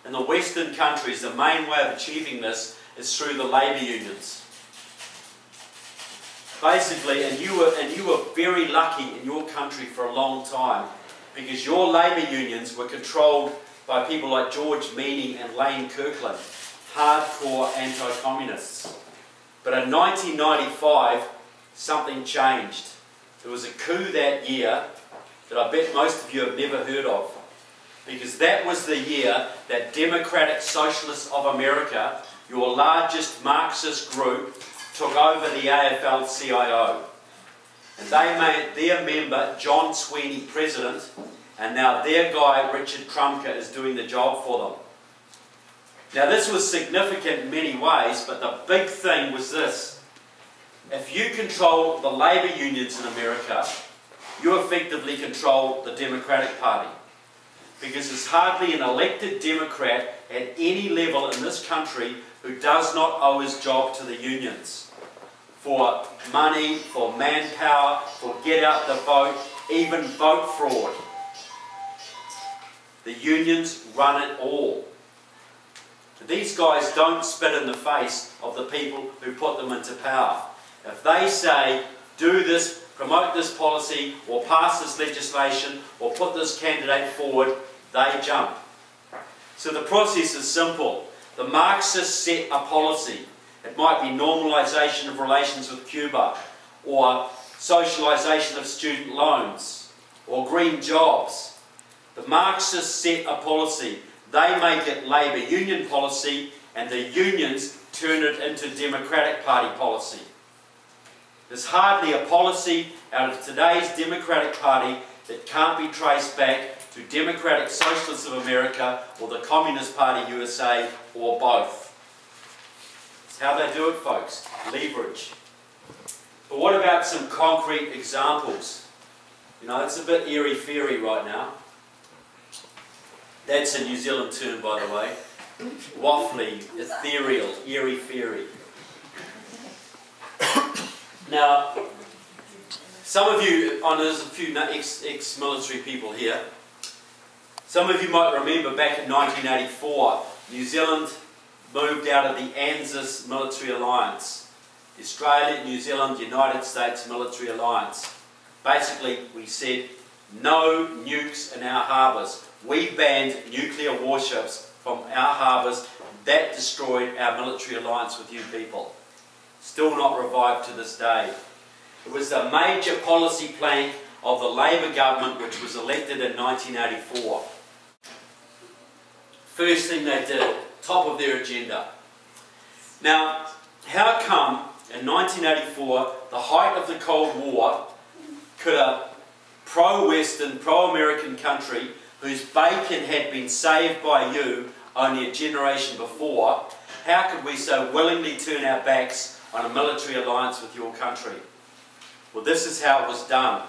in the Western countries, the main way of achieving this is through the labour unions. Basically, and you were very lucky in your country for a long time, because your labour unions were controlled by people like George Meany and Lane Kirkland, hardcore anti-communists. But in 1995, something changed. There was a coup that year that I bet most of you have never heard of, because that was the year that Democratic Socialists of America, your largest Marxist group, took over the AFL-CIO. And they made their member, John Sweeney, president, and now their guy, Richard Trumka, is doing the job for them. Now this was significant in many ways, but the big thing was this. If you control the labour unions in America, you effectively control the Democratic Party. Because there's hardly an elected Democrat at any level in this country who does not owe his job to the unions. For money, for manpower, for get out the vote, even vote fraud. The unions run it all. These guys don't spit in the face of the people who put them into power. If they say, do this, promote this policy, or pass this legislation, or put this candidate forward, they jump. So the process is simple. The Marxists set a policy. It might be normalisation of relations with Cuba, or socialisation of student loans, or green jobs. The Marxists set a policy. They make it labour union policy, and the unions turn it into Democratic Party policy. There's hardly a policy out of today's Democratic Party that can't be traced back to Democratic Socialists of America or the Communist Party USA, or both. It's how they do it, folks. Leverage. But what about some concrete examples? You know, it's a bit airy-fairy right now. That's a New Zealand term, by the way. Waffly, ethereal, airy-fairy. Now, some of you, there's a few ex-military people here. Some of you might remember back in 1984, New Zealand moved out of the ANZUS military alliance. The Australia, New Zealand, United States military alliance. Basically, we said, no nukes in our harbours. We banned nuclear warships from our harbours. That destroyed our military alliance with you people. Still not revived to this day. It was the major policy plank of the Labour government, which was elected in 1984. First thing they did, top of their agenda. Now, how come in 1984, the height of the Cold War, could a pro-Western, pro-American country whose bacon had been saved by you only a generation before, how could we so willingly turn our backs on a military alliance with your country? Well, this is how it was done.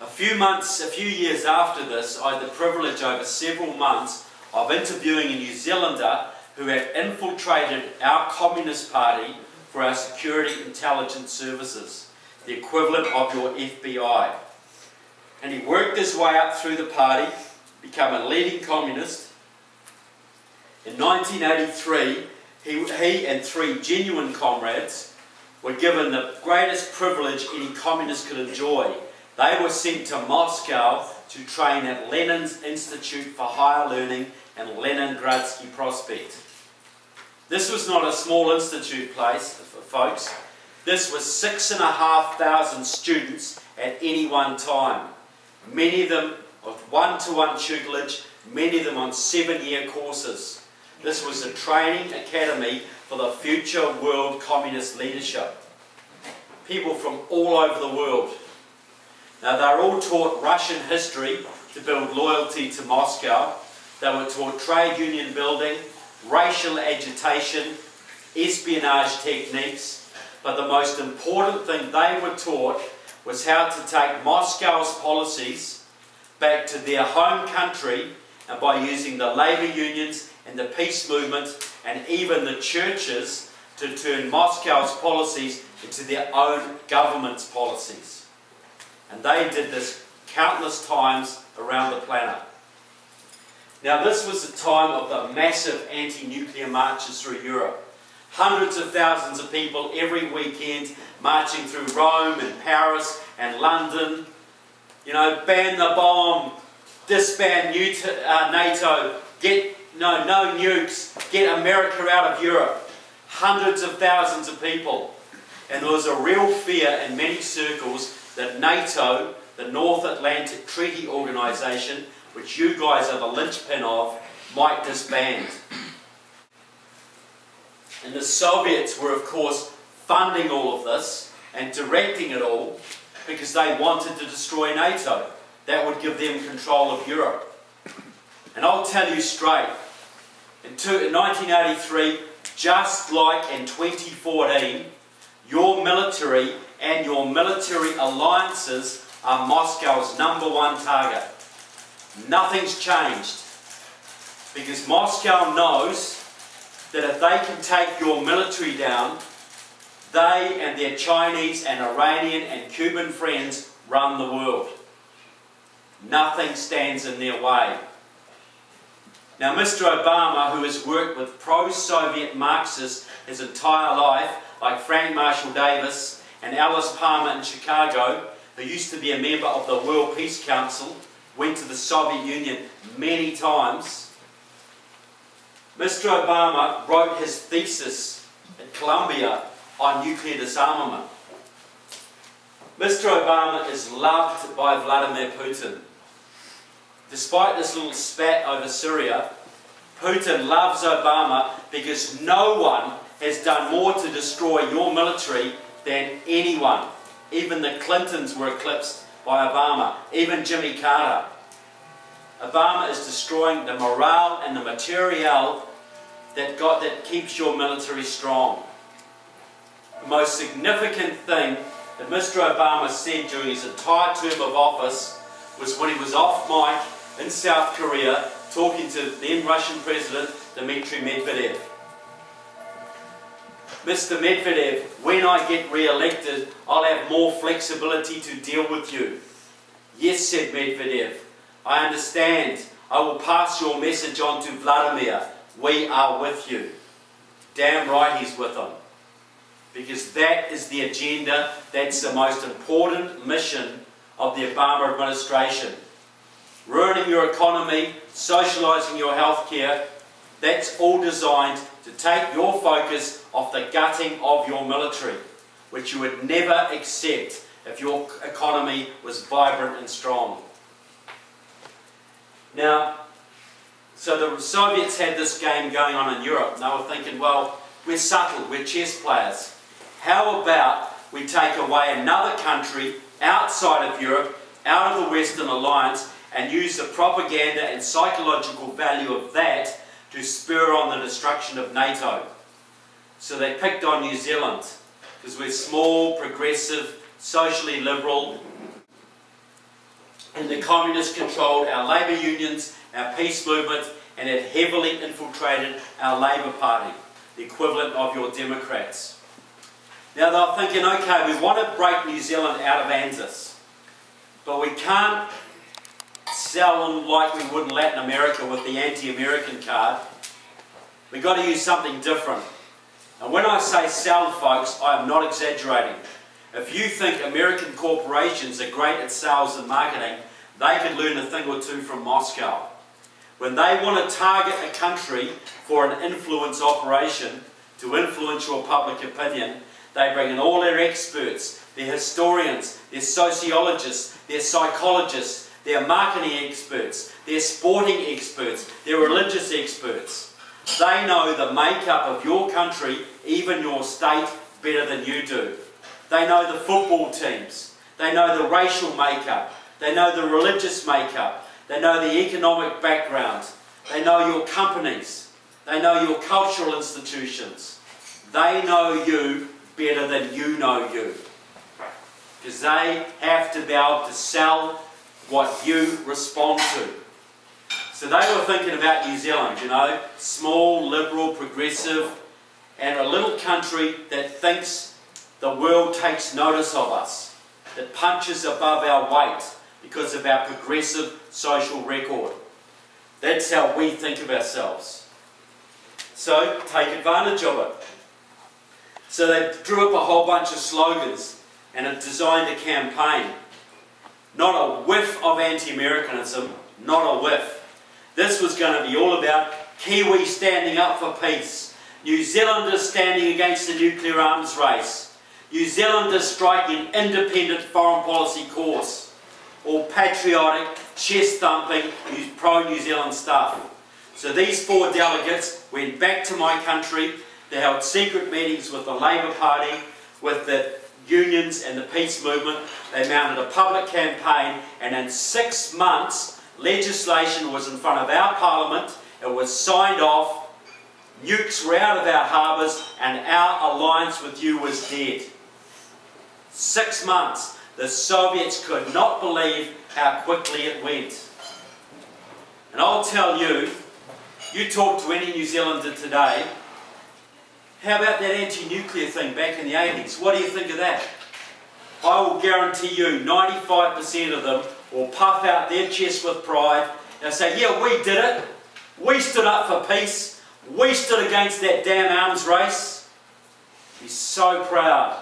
A few years after this, I had the privilege over several months of interviewing a New Zealander who had infiltrated our Communist Party for our security intelligence services, the equivalent of your FBI. And he worked his way up through the party, became a leading communist. In 1983, he and 3 genuine comrades were given the greatest privilege any communist could enjoy. They were sent to Moscow to train at Lenin's Institute for Higher Learning and Leningradsky Prospect. This was not a small institute place, folks. This was 6,500 students at any one time. Many of them with one-to-one tutelage, many of them on 7-year courses. This was a training academy for the future world communist leadership. People from all over the world. Now, they were all taught Russian history to build loyalty to Moscow. They were taught trade union building, racial agitation, espionage techniques. But the most important thing they were taught was how to take Moscow's policies back to their home country, and by using the labour unions and the peace movement and even the churches to turn Moscow's policies into their own government's policies. And they did this countless times around the planet. Now this was the time of the massive anti-nuclear marches through Europe. Hundreds of thousands of people every weekend marching through Rome and Paris and London. You know, ban the bomb, disband NATO, no nukes, get America out of Europe. Hundreds of thousands of people. And there was a real fear in many circles that NATO, the North Atlantic Treaty Organization, which you guys are the linchpin of, might disband. And the Soviets were, of course, funding all of this and directing it all because they wanted to destroy NATO. That would give them control of Europe. And I'll tell you straight, in 1983, just like in 2014, your military and your military alliances are Moscow's #1 target. Nothing's changed. Because Moscow knows that if they can take your military down, they and their Chinese and Iranian and Cuban friends run the world. Nothing stands in their way. Now Mr. Obama, who has worked with pro-Soviet Marxists his entire life, like Frank Marshall Davis and Alice Palmer in Chicago, who used to be a member of the World Peace Council, went to the Soviet Union many times. Mr. Obama wrote his thesis at Columbia on nuclear disarmament. Mr. Obama is loved by Vladimir Putin. Despite this little spat over Syria, Putin loves Obama because no one has done more to destroy your military than anyone. Even the Clintons were eclipsed by Obama, even Jimmy Carter. Obama is destroying the morale and the materiel that keeps your military strong. The most significant thing that Mr. Obama said during his entire term of office was when he was off mic in South Korea talking to then Russian President Dmitry Medvedev. Mr. Medvedev, when I get re-elected, I'll have more flexibility to deal with you. Yes, said Medvedev, I understand. I will pass your message on to Vladimir. We are with you. Damn right he's with them. Because that is the agenda, that's the most important mission of the Obama administration. Ruining your economy, socialising your healthcare, that's all designed to take your focus off the gutting of your military, which you would never accept if your economy was vibrant and strong. Now, so the Soviets had this game going on in Europe, and they were thinking, well, we're subtle, we're chess players. How about we take away another country outside of Europe, out of the Western Alliance, and use the propaganda and psychological value of that to spur on the destruction of NATO. So they picked on New Zealand, because we're small, progressive, socially liberal, and the communists controlled our labour unions, our peace movement, and had heavily infiltrated our Labour Party, the equivalent of your Democrats. Now they were thinking, okay, we want to break New Zealand out of ANZUS, but we can't sell them like we would in Latin America with the anti-American card. We've got to use something different. And when I say sell, folks, I am not exaggerating. If you think American corporations are great at sales and marketing, they could learn a thing or two from Moscow. When they want to target a country for an influence operation, to influence your public opinion, they bring in all their experts, their historians, their sociologists, their psychologists, their marketing experts, their sporting experts, their religious experts. They know the makeup of your country, even your state, better than you do. They know the football teams. They know the racial makeup. They know the religious makeup. They know the economic background. They know your companies. They know your cultural institutions. They know you better than you know you. Because they have to be able to sell what you respond to. So they were thinking about New Zealand, you know, small, liberal, progressive, and a little country that thinks the world takes notice of us, that punches above our weight because of our progressive social record. That's how we think of ourselves. So take advantage of it. So they drew up a whole bunch of slogans and have designed a campaign. Not a whiff of anti-Americanism, not a whiff. This was going to be all about Kiwis standing up for peace, New Zealanders standing against the nuclear arms race, New Zealanders striking independent foreign policy course, all patriotic, chest-thumping, pro-New Zealand stuff. So these 4 delegates went back to my country. They held secret meetings with the Labour Party, with the unions and the peace movement. They mounted a public campaign, and in 6 months legislation was in front of our Parliament. It was signed off, nukes were out of our harbours, and our alliance with you was dead. 6 months. The Soviets could not believe how quickly it went. And I'll tell you, you talk to any New Zealander today, how about that anti-nuclear thing back in the 80s? What do you think of that? I will guarantee you 95% of them will puff out their chest with pride. They'll say, yeah, we did it. We stood up for peace. We stood against that damn arms race. Be so proud.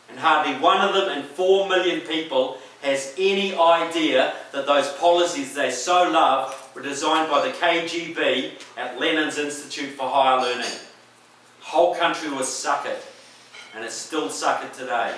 And hardly one of them in 4 million people has any idea that those policies they so love were designed by the KGB at Lenin's Institute for Higher Learning. The whole country was suckered, and it's still suckered today.